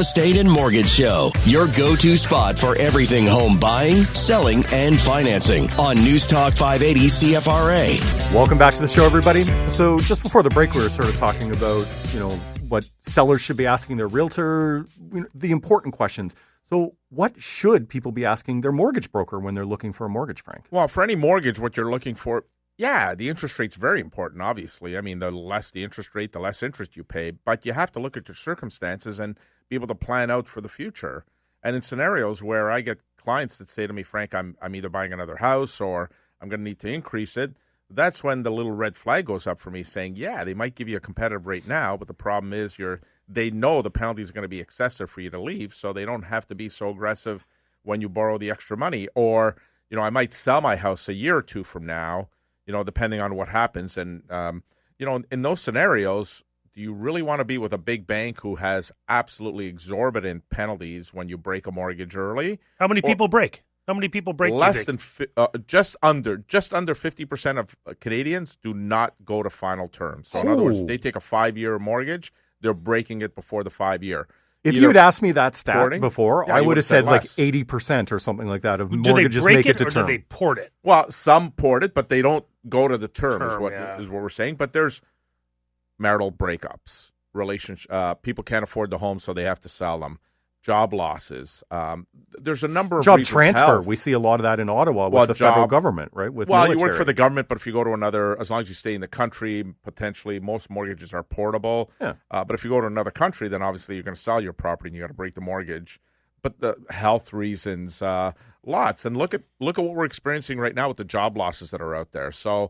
Estate and Mortgage Show, your go-to spot for everything home buying, selling, and financing on News Talk 580 CFRA. Welcome back to the show, everybody. So just before the break, we were sort of talking about, what sellers should be asking their realtor, the important questions. So what should people be asking their mortgage broker when they're looking for a mortgage, Frank? Well, for any mortgage, what you're looking for, the interest rate's very important, obviously. I mean, the less the interest rate, the less interest you pay. But you have to look at your circumstances and be able to plan out for the future. And in scenarios where I get clients that say to me, Frank, I'm either buying another house or I'm going to need to increase it, that's when the little red flag goes up for me saying, they might give you a competitive rate now, but the problem is they know the penalties are going to be excessive for you to leave, so they don't have to be so aggressive when you borrow the extra money. Or, I might sell my house a year or two from now, depending on what happens. And, in those scenarios, do you really want to be with a big bank who has absolutely exorbitant penalties when you break a mortgage early? How many people break? How many people break? Less than just under 50% of Canadians do not go to final terms. So in other words, if they take a 5-year mortgage, they're breaking it before the 5-year. If you'd asked me that stat porting, before, I would have said like 80% or something like that of mortgages make it to term. Do they port it? Well, some port it, but they don't go to the term is what we're saying. But there's marital breakups, relationship. People can't afford the home, so they have to sell them. Job losses. There's a number of job reasons. Transfer. Health. We see a lot of that in Ottawa with the federal government, right? With military. You work for the government, but if you go to another, as long as you stay in the country, potentially most mortgages are portable. Yeah. But if you go to another country, then obviously you're going to sell your property and you got to break the mortgage. But the health reasons, lots. And look at what we're experiencing right now with the job losses that are out there. So,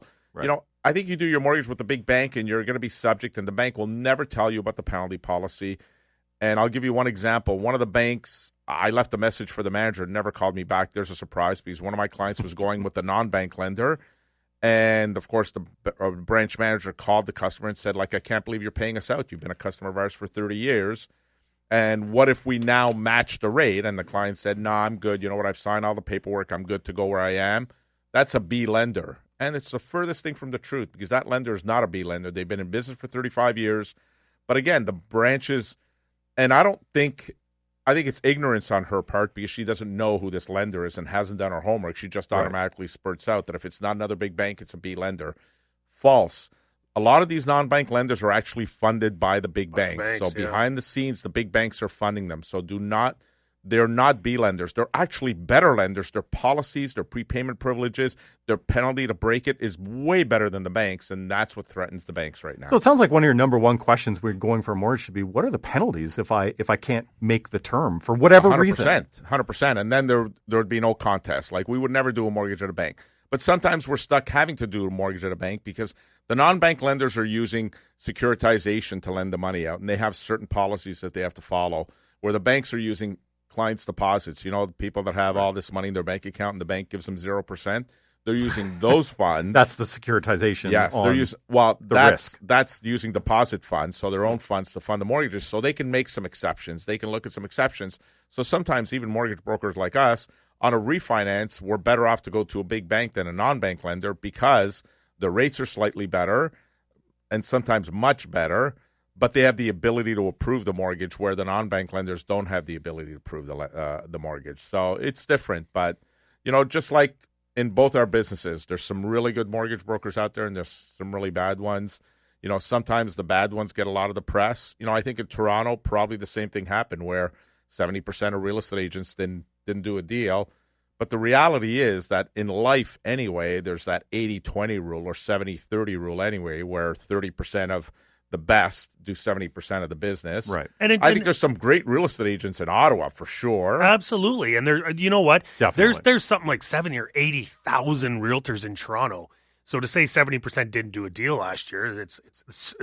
I think you do your mortgage with the big bank and you're going to be subject, and the bank will never tell you about the penalty policy. And I'll give you one example. One of the banks, I left a message for the manager, never called me back. There's a surprise because one of my clients was going with the non-bank lender. And, of course, the branch manager called the customer and said, I can't believe you're paying us out. You've been a customer of ours for 30 years. And what if we now match the rate? And the client said, no, I'm good. You know what? I've signed all the paperwork. I'm good to go where I am. That's a B lender. And it's the furthest thing from the truth because that lender is not a B lender. They've been in business for 35 years. But, again, the branches... And I think it's ignorance on her part because she doesn't know who this lender is and hasn't done her homework. She just automatically spurts out that if it's not another big bank, it's a B lender. False. A lot of these non-bank lenders are actually funded by the big banks. So behind the scenes, the big banks are funding them. So they're not B lenders. They're actually better lenders. Their policies, their prepayment privileges, their penalty to break it is way better than the banks, and that's what threatens the banks right now. So it sounds like one of your number one questions we're going for a mortgage should be, what are the penalties if I can't make the term for whatever 100%, reason? 100%. And then there would be no contest. We would never do a mortgage at a bank. But sometimes we're stuck having to do a mortgage at a bank because the non-bank lenders are using securitization to lend the money out, and they have certain policies that they have to follow, where the banks are using clients' deposits. People that have all this money in their bank account and the bank gives them 0%. They're using those funds. That's the securitization. Yes, they're using risk. That's using deposit funds, so their own funds to fund the mortgages. So they can make some exceptions. They can look at some exceptions. So sometimes even mortgage brokers like us, on a refinance, we're better off to go to a big bank than a non-bank lender because the rates are slightly better and sometimes much better. But they have the ability to approve the mortgage where the non-bank lenders don't have the ability to approve the mortgage. So it's different. But, just like in both our businesses, there's some really good mortgage brokers out there and there's some really bad ones. Sometimes the bad ones get a lot of the press. I think in Toronto, probably the same thing happened where 70% of real estate agents didn't do a deal. But the reality is that in life anyway, there's that 80-20 rule or 70-30 rule anyway, where 30% of the best do 70% of the business. Right. And I think there's some great real estate agents in Ottawa for sure. Absolutely. And you know what? Definitely. There's something like 70 or 80,000 realtors in Toronto. So to say 70% didn't do a deal last year, it's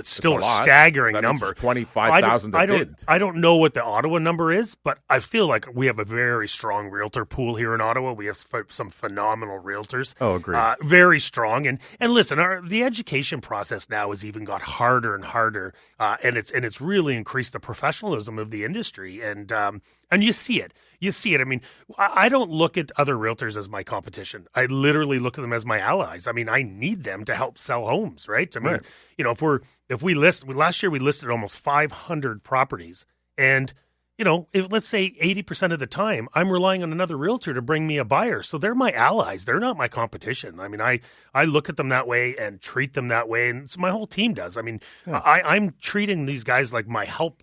still a staggering number. 25,000 did. I don't know what the Ottawa number is, but I feel like we have a very strong realtor pool here in Ottawa. We have some phenomenal realtors. Oh, agreed. Very strong. And listen, the education process now has even got harder and harder, and it's really increased the professionalism of the industry. And you see it. I mean, I don't look at other realtors as my competition. I literally look at them as my allies. I mean, I need them to help sell homes, right? I mean, if we list, last year we listed almost 500 properties, and let's say 80% of the time, I'm relying on another realtor to bring me a buyer. So they're my allies. They're not my competition. I mean, I look at them that way and treat them that way. And so my whole team does. I mean, I'm treating these guys like my help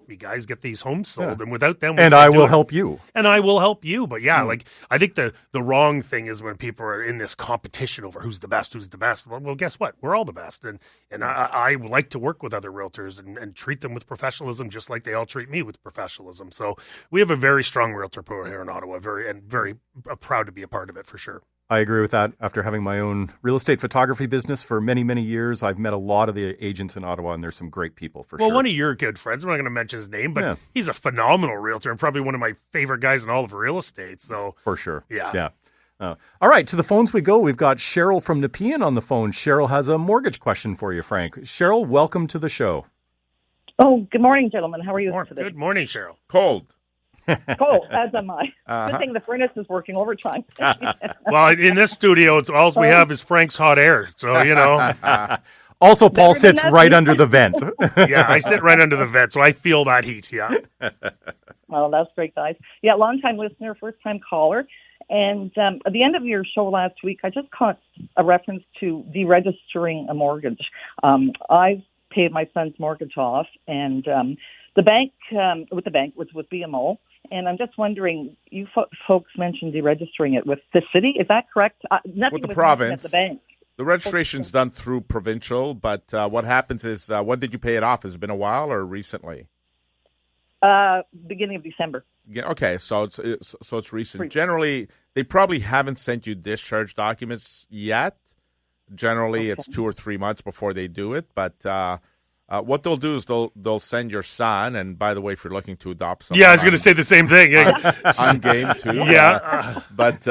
me guys get these homes sold. And without them, and I will help you. And I will help you. But I think the wrong thing is when people are in this competition over who's the best. Well, guess what? We're all the best. And I like to work with other realtors and treat them with professionalism, just like they all treat me with professionalism. So we have a very strong realtor pool here in Ottawa, very proud to be a part of it for sure. I agree with that. After having my own real estate photography business for many, many years, I've met a lot of the agents in Ottawa, and there's some great people for sure. Well, one of your good friends, I'm not going to mention his name, but he's a phenomenal realtor and probably one of my favorite guys in all of real estate. So for sure. Yeah. All right, to the phones we go. We've got Cheryl from Nepean on the phone. Cheryl has a mortgage question for you, Frank. Cheryl, welcome to the show. Oh, good morning, gentlemen. How are you today? Good morning, Cheryl. Cold. Cold, as am I. Good thing the furnace is working overtime. Well, in this studio, all we have is Frank's hot air. So, Also, Paul sits right under the vent. Yeah, I sit right under the vent, so I feel that heat, yeah. Well, that's great, guys. Yeah, long-time listener, first-time caller. And at the end of your show last week, I just caught a reference to deregistering a mortgage. I've paid my son's mortgage off, and the bank, was with BMO. And I'm just wondering, you folks mentioned deregistering it with the city. Is that correct? Nothing with the was province. At the bank. The registration's done through provincial, but what happens is, when did you pay it off? Has it been a while or recently? Beginning of December. Yeah, okay, so it's recent. Generally, they probably haven't sent you discharge documents yet. Generally, it's 2 or 3 months before they do it. But what they'll do is they'll send your son. And by the way, if you're looking to adopt someone, yeah, I was going to say the same thing. I'm game too. Yeah, but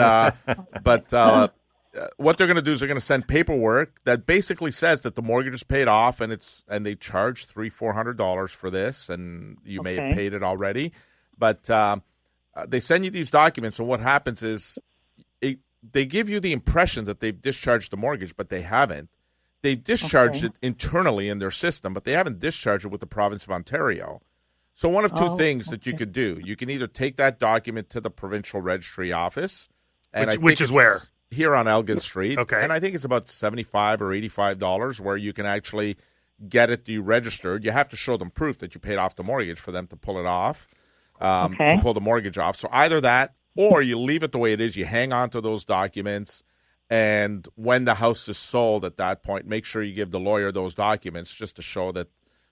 what they're going to do is they're going to send paperwork that basically says that the mortgage is paid off, and they charge $300-400 for this, and you may have paid it already. But they send you these documents, and what happens is they give you the impression that they've discharged the mortgage, but they haven't. They discharged it internally in their system, but they haven't discharged it with the province of Ontario. So one of two things that you could do. You can either take that document to the provincial registry office. And which is where? Here on Elgin Street. Okay. And I think it's about $75 or $85 where you can actually get it deregistered. You have to show them proof that you paid off the mortgage for them to pull it off, to pull the mortgage off. So either that, or you leave it the way it is. You hang on to those documents, and when the house is sold at that point, make sure you give the lawyer those documents just to show that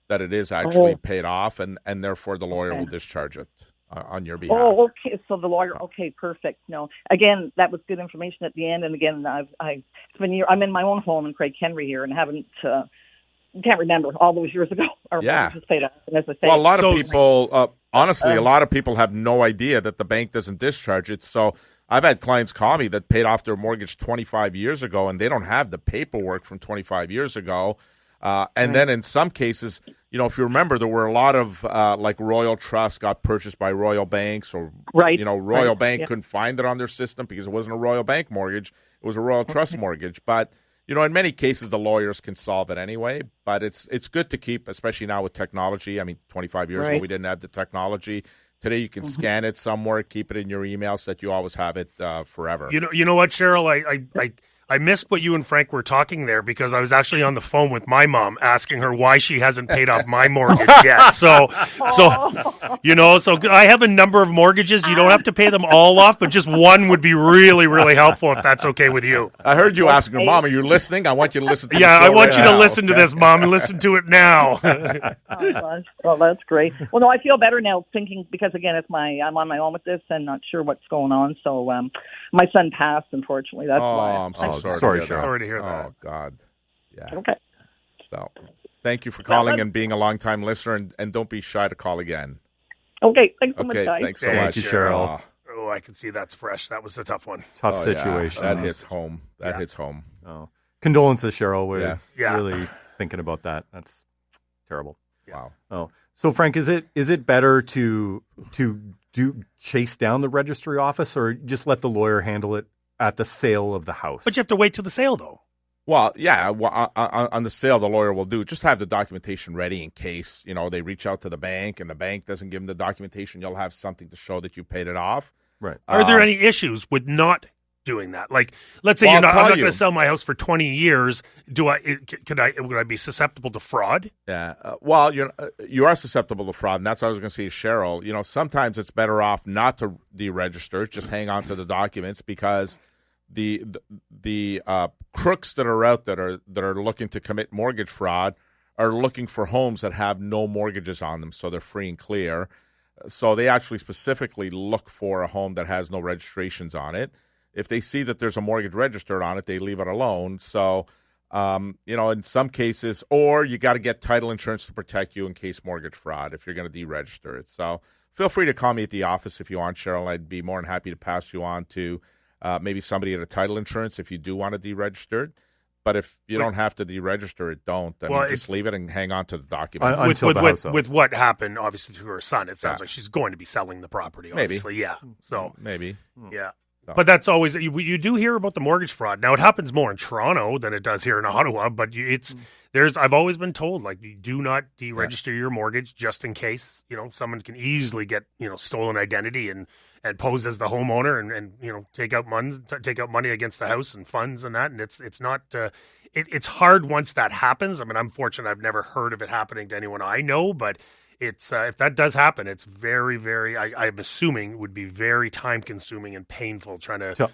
it is actually paid off, and therefore the lawyer will discharge it on your behalf. Oh, okay. So the lawyer, perfect. No, again, that was good information at the end. And again, I'm in my own home in Craig Henry here, and can't remember all those years ago. Our mortgage was paid off. And as I say, well, a lot of people, honestly, a lot of people have no idea that the bank doesn't discharge it. So I've had clients call me that paid off their mortgage 25 years ago, and they don't have the paperwork from 25 years ago. Then in some cases, if you remember, there were a lot of like Royal Trust got purchased by Royal Banks, or Royal Bank couldn't find it on their system because it wasn't a Royal Bank mortgage; it was a Royal Trust mortgage. But in many cases, the lawyers can solve it anyway. But it's good to keep, especially now with technology. I mean, 25 years ago we didn't have the technology. Today you can scan it somewhere, keep it in your email so that you always have it forever. You know what, Cheryl? I missed what you and Frank were talking there because I was actually on the phone with my mom asking her why she hasn't paid off my mortgage yet. So I have a number of mortgages. You don't have to pay them all off, but just one would be really, really helpful if that's okay with you. I heard you asking her, Mom, are you listening? I want you to listen to the show. I want you to listen to this, Mom, and listen to it now. Well, that's great. Well, no, I feel better now thinking because, again, I'm on my own with this and not sure what's going on. So my son passed, unfortunately. That's why. I'm so sorry to hear that. Oh, God. Yeah. Okay. So thank you for calling and being a long-time listener, and don't be shy to call again. Okay. Thanks so much, guys. Thanks so much, Cheryl. Oh, I can see that's fresh. That was a tough one. Tough situation. Yeah. That hits home. Hits home. Oh. Condolences, Cheryl. We're Yes. really thinking about that. That's terrible. Wow. Oh. So, Frank, is it better to chase down the registry office or just let the lawyer handle it at the sale of the house? But you have to wait till the sale, though. Well, yeah. On the sale, the lawyer will just have the documentation ready in case, they reach out to the bank and the bank doesn't give them the documentation. You'll have something to show that you paid it off. Right. Are there any issues with not doing that? Like, let's say I'm not going to sell my house for 20 years. Would I be susceptible to fraud? Yeah. You are susceptible to fraud, and that's what I was going to say to Cheryl. Sometimes it's better off not to deregister, just hang on to the documents, because the crooks that are out that are looking to commit mortgage fraud are looking for homes that have no mortgages on them, so they're free and clear. So they actually specifically look for a home that has no registrations on it. If they see that there's a mortgage registered on it, they leave it alone. So, in some cases, or you got to get title insurance to protect you in case mortgage fraud if you're going to deregister it. So feel free to call me at the office if you want, Cheryl. I'd be more than happy to pass you on to maybe somebody at a title insurance if you do want to deregister it. But if you don't have to deregister it, don't. Just leave it and hang on to the documents. With what happened, obviously, to her son, it sounds like she's going to be selling the property, obviously. Maybe. Yeah. So maybe. Yeah. So. But that's always, you do hear about the mortgage fraud. Now, it happens more in Toronto than it does here in Ottawa, but I've always been told, like, you do not deregister your mortgage just in case, someone can easily get, stolen identity and pose as the homeowner and take out money against the house and funds and that. And it's not, it's hard once that happens. I mean, I'm fortunate I've never heard of it happening to anyone I know, but it's if that does happen, it's very, very, I'm assuming would be very time consuming and painful trying to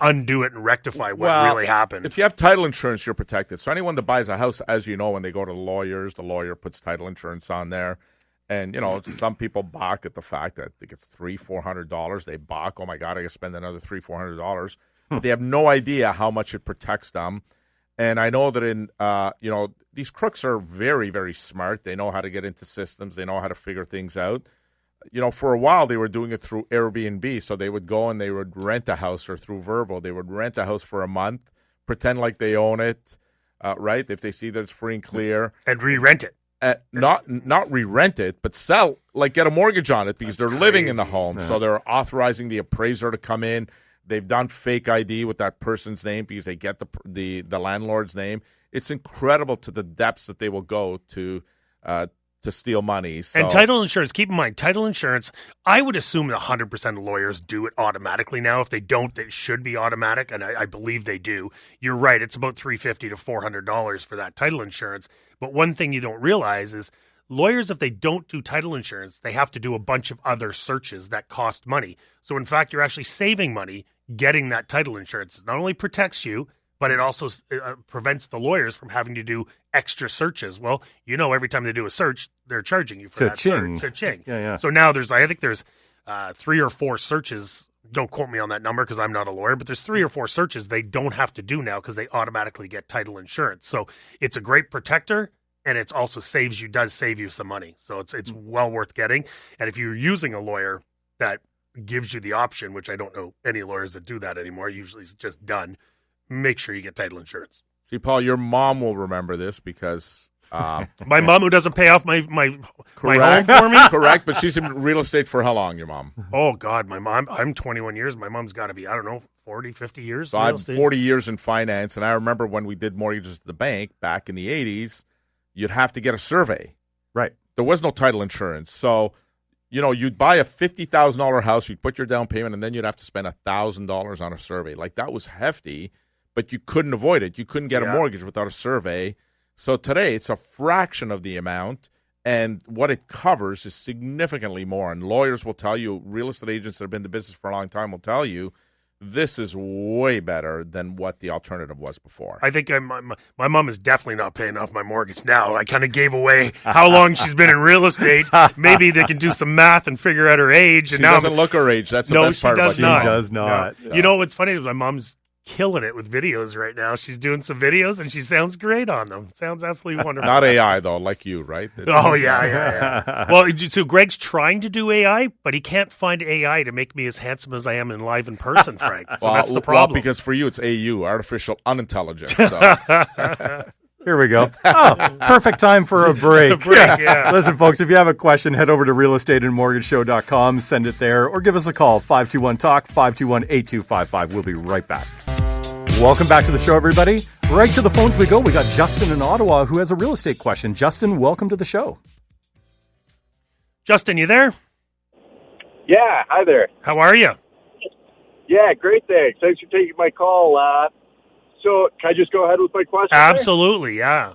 undo it and rectify what really happened. If you have title insurance, you're protected. So anyone that buys a house, as you know, when they go to lawyers, the lawyer puts title insurance on there. And, some people balk at the fact that it gets $300-$400. They balk, oh my God, I got to spend another $300-$400. But they have no idea how much it protects them. And I know that these crooks are very, very smart. They know how to get into systems. They know how to figure things out. For a while, they were doing it through Airbnb. So they would go and they would rent a house, or through Verbo. They would rent a house for a month, pretend like they own it, right? If they see that it's free and clear. And re-rent it. Not re-rent it, but sell, like get a mortgage on it because they're living in the home. Yeah. So they're authorizing the appraiser to come in. They've done fake ID with that person's name because they get the landlord's name. It's incredible to the depths that they will go to steal money. So. And title insurance, keep in mind, title insurance, I would assume 100% of lawyers do it automatically now. If they don't, it should be automatic, and I believe they do. You're right, it's about $350 to $400 for that title insurance. But one thing you don't realize is lawyers, if they don't do title insurance, they have to do a bunch of other searches that cost money. So, in fact, you're actually saving money getting that title insurance. It not only protects you, but it also prevents the lawyers from having to do extra searches. Well, every time they do a search, they're charging you for that search. Cha-ching. Yeah. So now I think there's 3 or 4 searches. Don't quote me on that number because I'm not a lawyer, but there's 3 or 4 searches they don't have to do now because they automatically get title insurance. So it's a great protector, and it also does save you some money. So it's well worth getting. And if you're using a lawyer that gives you the option, which I don't know any lawyers that do that anymore, usually it's just done, make sure you get title insurance. See, Paul, your mom will remember this because... my mom, who doesn't pay off my home for me? Correct, but she's in real estate for how long, your mom? Oh, God, my mom, I'm 21 years. My mom's got to be, 40, 50 years. So I'm 40 years in finance, and I remember when we did mortgages at the bank back in the 80s, you'd have to get a survey. Right. There was no title insurance. So, you'd buy a $50,000 house, you'd put your down payment, and then you'd have to spend $1,000 on a survey. Like, that was hefty, but you couldn't avoid it. You couldn't get a mortgage without a survey. So today, it's a fraction of the amount, and what it covers is significantly more. And lawyers will tell you, real estate agents that have been in the business for a long time will tell you, this is way better than what the alternative was before. I think my mom is definitely not paying off my mortgage now. I kind of gave away how long she's been in real estate. Maybe they can do some math and figure out her age. And she doesn't look her age. That's the best part about it. She does not. No. Yeah. What's funny is my mom's killing it with videos right now. She's doing some videos, and she sounds great on them. Sounds absolutely wonderful. Not AI, though, like you, right? Yeah. Well, so Greg's trying to do AI, but he can't find AI to make me as handsome as I am in live in person, Frank. So that's the problem. Well, because for you, it's AU, artificial unintelligence. So. Here we go. Oh, perfect time for a break. Listen, folks, if you have a question, head over to realestateandmortgageshow.com, send it there, or give us a call, 521-TALK, 521-8255. We'll be right back. Welcome back to the show, everybody. Right to the phones we go. We got Justin in Ottawa who has a real estate question. Justin, welcome to the show. Justin, you there? Yeah, hi there. How are you? Yeah, great, thanks. Thanks for taking my call. So can I just go ahead with my question? Absolutely, yeah.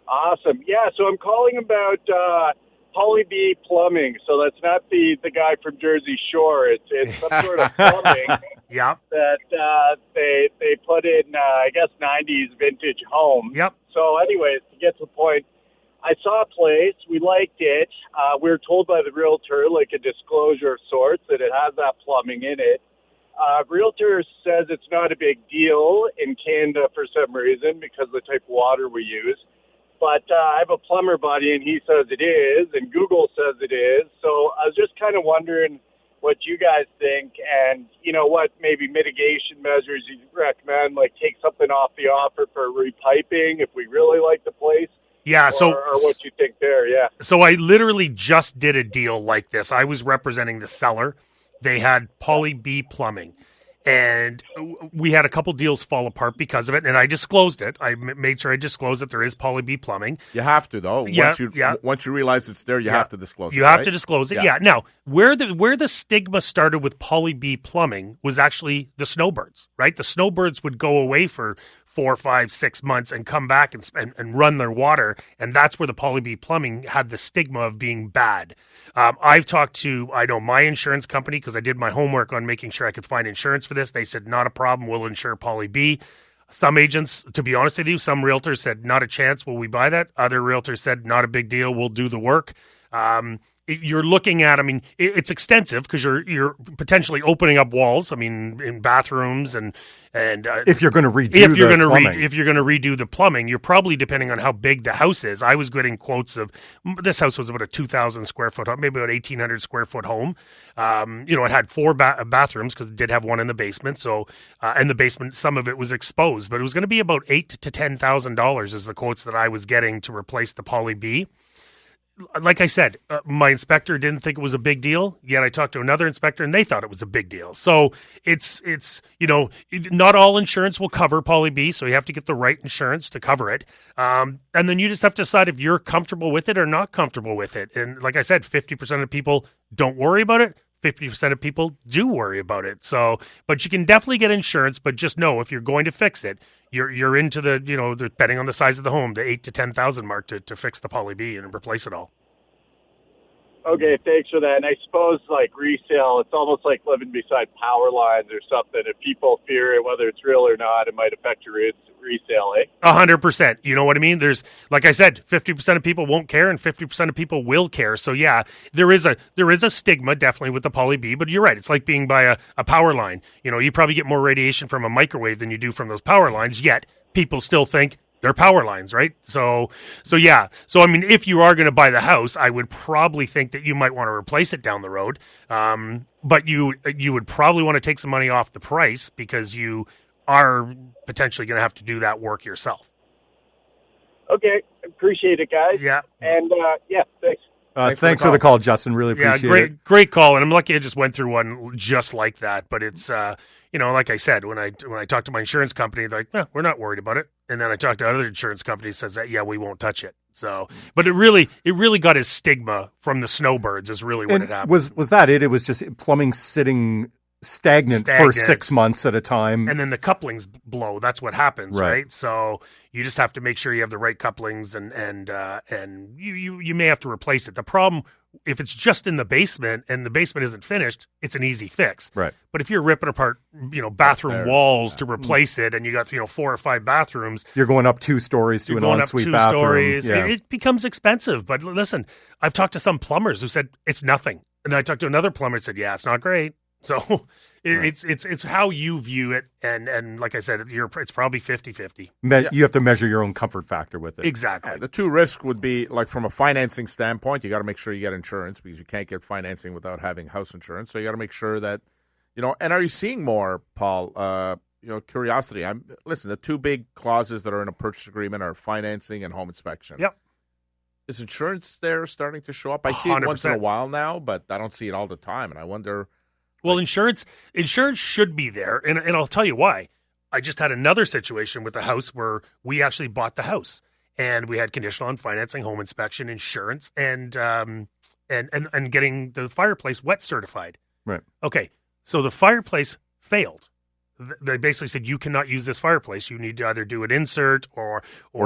Awesome. Yeah, so I'm calling about Poly B Plumbing. So that's not the guy from Jersey Shore. It's some sort of plumbing Yep. that they put in, I guess, 90s vintage home. Yep. So anyways, to get to the point, I saw a place. We liked it. We were told by the realtor, like a disclosure of sorts, that it has that plumbing in it. Realtor says it's not a big deal in Canada for some reason because of the type of water we use. But I have a plumber buddy, and he says it is, and Google says it is. So I was just kind of wondering what you guys think and, you know, what maybe mitigation measures you recommend, like take something off the offer for repiping if we really like the place. Yeah, or what you think there, yeah. So I literally just did a deal like this. I was representing the seller. They had Poly B Plumbing, and we had a couple deals fall apart because of it, and I disclosed it. I made sure I disclosed that there is Poly B Plumbing. You have to, though. Yeah, Once you realize it's there, you have to disclose it. You have to disclose it, yeah. Now, where the stigma started with Poly B Plumbing was actually the snowbirds, right? The snowbirds would go away for 4, 5, 6 months and come back and run their water, and that's where the Poly B Plumbing had the stigma of being bad. I've talked to, I know my insurance company, because I did my homework on making sure I could find insurance for this. They said, not a problem, we'll insure Poly B. Some agents, to be honest with you, some realtors said, not a chance, will we buy that? Other realtors said, not a big deal, we'll do the work. You're looking at, I mean, it's extensive because you're potentially opening up walls. I mean, in bathrooms and If you're going to redo if you're going to redo the plumbing, you're probably, depending on how big the house is. I was getting quotes of, this house was about a 2,000 square foot home, maybe about 1,800 square foot home. It had 4 bathrooms because it did have one in the basement. So, and the basement, some of it was exposed, but it was going to be about $8,000 to $10,000 is the quotes that I was getting to replace the Poly B. Like I said, my inspector didn't think it was a big deal. Yet I talked to another inspector, and they thought it was a big deal. So it's not all insurance will cover Poly B, so you have to get the right insurance to cover it. And then you just have to decide if you're comfortable with it or not comfortable with it. And like I said, 50% of people don't worry about it. 50% of people do worry about it. So, but you can definitely get insurance, but just know if you're going to fix it, you're into the betting on the size of the home, the 8,000 to 10,000 mark to fix the Poly B and replace it all. Okay, thanks for that. And I suppose, like resale, it's almost like living beside power lines or something. If people fear it, whether it's real or not, it might affect your resale, eh? 100%. You know what I mean? There's, like I said, 50% of people won't care and 50% of people will care. So yeah, there is a stigma definitely with the Poly B, but you're right. It's like being by a power line. You probably get more radiation from a microwave than you do from those power lines, yet people still think they're power lines, right? So yeah. So, I mean, if you are going to buy the house, I would probably think that you might want to replace it down the road. But you would probably want to take some money off the price because you are potentially going to have to do that work yourself. Okay. Appreciate it, guys. Yeah. And, thanks. Thanks for the call, Justin. Really appreciate it. Great call. And I'm lucky I just went through one just like that. But it's, like I said, when I talked to my insurance company, they're like, we're not worried about it. And then I talked to other insurance companies, says that, we won't touch it. So, but it really got his stigma from the snowbirds is really what it happened. Was that it? It was just plumbing sitting stagnant for 6 months at a time. And then the couplings blow. That's what happens, right? So you just have to make sure you have the right couplings and you may have to replace it. The problem, if it's just in the basement and the basement isn't finished, it's an easy fix. Right. But if you're ripping apart, bathroom walls to replace it and you got, 4 or 5 bathrooms. You're going up 2 stories to an ensuite bathroom. Stories. Yeah. It becomes expensive. But listen, I've talked to some plumbers who said it's nothing. And I talked to another plumber who said, it's not great. So it's how you view it, and like I said, it's probably 50-50. You have to measure your own comfort factor with it. Exactly. The two risks would be, like, from a financing standpoint, you got to make sure you get insurance because you can't get financing without having house insurance. So you got to make sure that, and are you seeing more, Paul? Curiosity. Listen, the 2 big clauses that are in a purchase agreement are financing and home inspection. Yep. Is insurance there starting to show up? I see it 100%. Once in a while now, but I don't see it all the time, and I wonder. Well, insurance should be there, and I'll tell you why. I just had another situation with a house where we actually bought the house and we had conditional on financing, home inspection, insurance, and getting the fireplace wet certified. Right. Okay. So the fireplace failed. They basically said, you cannot use this fireplace. You need to either do an insert or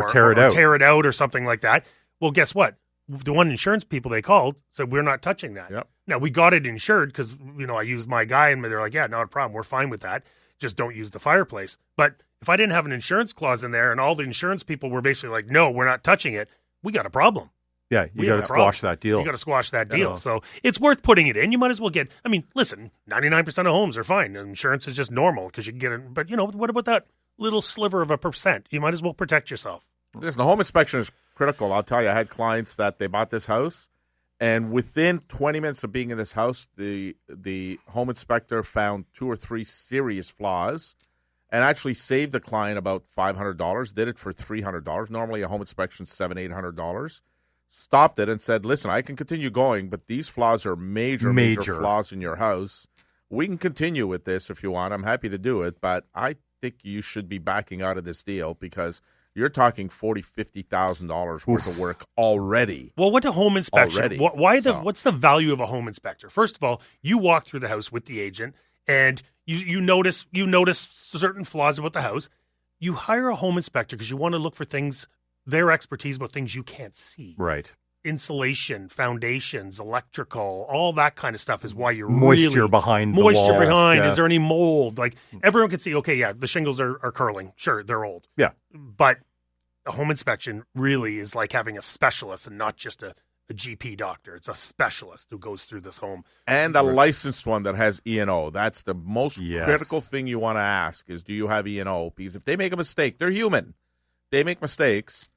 tear it out or something like that. Well, guess what? The one insurance people they called said, we're not touching that. Yep. Now, we got it insured because, I used my guy and they're like, yeah, not a problem. We're fine with that. Just don't use the fireplace. But if I didn't have an insurance clause in there and all the insurance people were basically like, no, we're not touching it, we got a problem. Yeah, you got to squash that deal. You got to squash that deal. So it's worth putting it in. You might as well get, listen, 99% of homes are fine. Insurance is just normal because you can get it. But, what about that little sliver of a percent? You might as well protect yourself. Listen, the home inspection is critical. I'll tell you, I had clients that they bought this house, and within 20 minutes of being in this house, the home inspector found 2 or 3 serious flaws and actually saved the client about $500, did it for $300. Normally a home inspection is $700-800. Stopped it and said, listen, I can continue going, but these flaws are major flaws in your house. We can continue with this if you want. I'm happy to do it, but I think you should be backing out of this deal because you're talking $40,000-50,000 worth of work already. Well, what a home inspection? What's the value of a home inspector? First of all, you walk through the house with the agent, and you notice certain flaws about the house. You hire a home inspector because you want to look for things, their expertise about things you can't see. Right. Insulation, foundations, electrical, all that kind of stuff is why you're moisture behind the walls. Yeah. Is there any mold? Like everyone can see, okay, yeah, the shingles are curling. Sure, they're old. Yeah. But a home inspection really is like having a specialist and not just a GP doctor. It's a specialist who goes through this home. And a licensed one that has E&O. That's the most critical thing you want to ask is, do you have E&O? Because if they make a mistake, they're human. They make mistakes.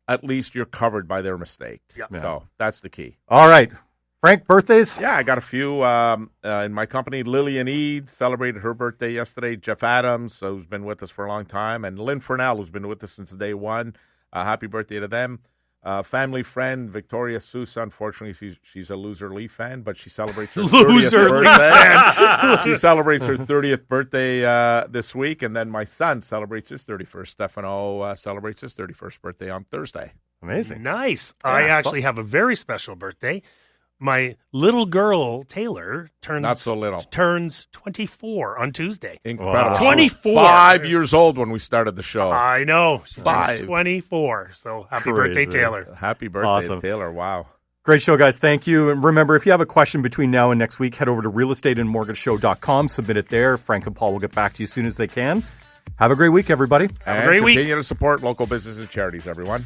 At least you're covered by their mistake. Yep. So that's the key. All right. Frank, birthdays? Yeah, I got a few in my company. Lillian Eade celebrated her birthday yesterday. Jeff Adams, who's been with us for a long time. And Lynn Furnell, who's been with us since day one. Happy birthday to them. Family friend, Victoria Sousa. Unfortunately, she's a Loser Leaf fan, but she celebrates her 30th birthday. She celebrates her 30th birthday this week, and then my son celebrates his 31st. Stefano celebrates his 31st birthday on Thursday. Amazing. Nice. Yeah, I actually have a very special birthday. My little girl, Taylor, turns 24 on Tuesday. Incredible. 24. 5 years old when we started the show. I know. She 5. turns 24. So happy birthday, Taylor. Happy birthday, Taylor. Wow. Great show, guys. Thank you. And remember, if you have a question between now and next week, head over to realestateandmortgageshow.com. Submit it there. Frank and Paul will get back to you as soon as they can. Have a great week, everybody. Have a great week. Continue to support local businesses and charities, everyone.